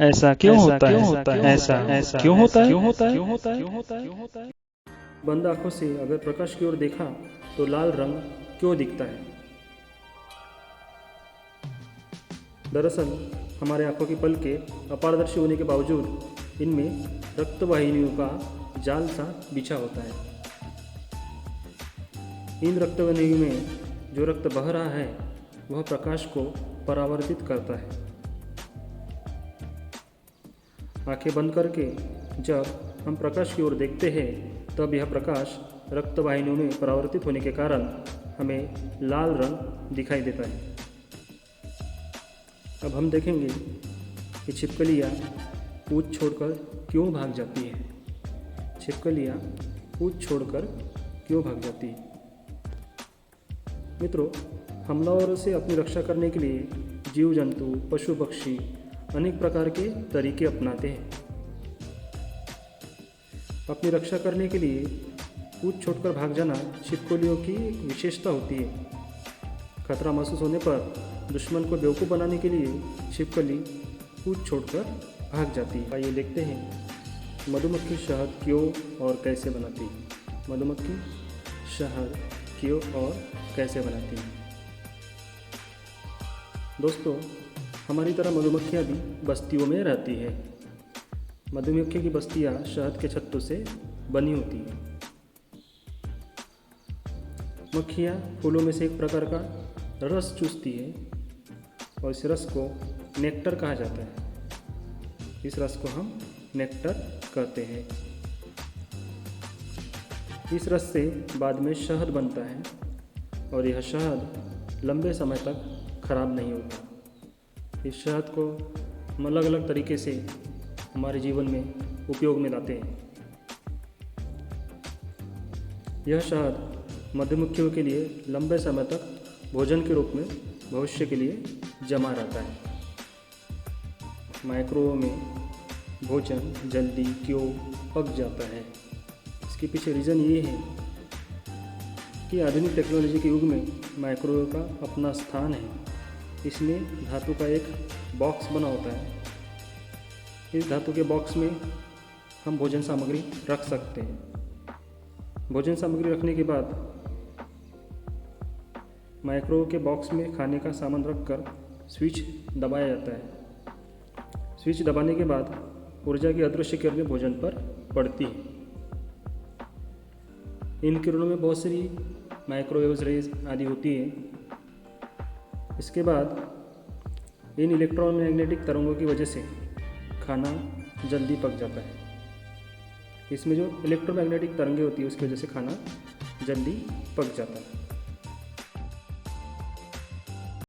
ऐसा क्यों होता है? ऐसा क्यों होता है? बंद आंखों से अगर प्रकाश की ओर देखा तो लाल रंग क्यों दिखता है? दरअसल हमारे आंखों की पलकें अपारदर्शी होने के बावजूद इनमें रक्त वाहिनियों का जाल सा बिछा होता है। इन रक्त वाहिनियों में जो रक्त बह रहा है वह प्रकाश को परावर्तित करता है। आंखें बंद करके जब हम प्रकाश की ओर देखते हैं तब यह प्रकाश रक्त वाहिनियों में परावर्तित होने के कारण हमें लाल रंग दिखाई देता है। अब हम देखेंगे कि छिपकलियाँ पूँछ छोड़कर क्यों भाग जाती है। छिपकलियाँ पूँछ छोड़कर क्यों भाग जाती है? मित्रों, हमलावरों से अपनी रक्षा करने के लिए जीव जंतु, पशु पक्षी अनेक प्रकार के तरीके अपनाते हैं। अपनी रक्षा करने के लिए पूँछ छोड़कर भाग जाना छिपकलियों की एक विशेषता होती है। खतरा महसूस होने पर दुश्मन को बेवकूफ़ बनाने के लिए छिपकली पूँछ छोड़कर भाग जाती है। आइए देखते हैं मधुमक्खी शहद क्यों और कैसे बनाती है। मधुमक्खी शहद क्यों और कैसे बनाती है? दोस्तों, हमारी तरह मधुमक्खियाँ भी बस्तियों में रहती है। मधुमक्खी की बस्तियाँ शहद के छत्तों से बनी होती हैं। मक्खियाँ फूलों में से एक प्रकार का रस चूसती है और इस रस को नेक्टर कहा जाता है। इस रस को हम नेक्टर कहते हैं। इस रस से बाद में शहद बनता है और यह शहद लंबे समय तक खराब नहीं होता। इस शहद को हम अलग अलग तरीके से हमारे जीवन में उपयोग में लाते हैं। यह शहद मधुमक्खियों के लिए लंबे समय तक भोजन के रूप में भविष्य के लिए जमा रहता है। माइक्रोवेव में भोजन जल्दी क्यों पक जाता है? इसके पीछे रीज़न ये है कि आधुनिक टेक्नोलॉजी के युग में माइक्रोवेव का अपना स्थान है। इसमें धातु का एक बॉक्स बना होता है। इस धातु के बॉक्स में हम भोजन सामग्री रख सकते हैं। भोजन सामग्री रखने के बाद माइक्रोवेव के बॉक्स में खाने का सामान रखकर स्विच दबाया जाता है। स्विच दबाने के बाद ऊर्जा की अदृश्य किरणें भोजन पर पड़ती हैं। इन किरणों में बहुत सारी माइक्रोवेव रेज आदि होती है। इसके बाद इन इलेक्ट्रोमैग्नेटिक तरंगों की वजह से खाना जल्दी पक जाता है। इसमें जो इलेक्ट्रोमैग्नेटिक तरंगें होती है उसकी वजह से खाना जल्दी पक जाता है।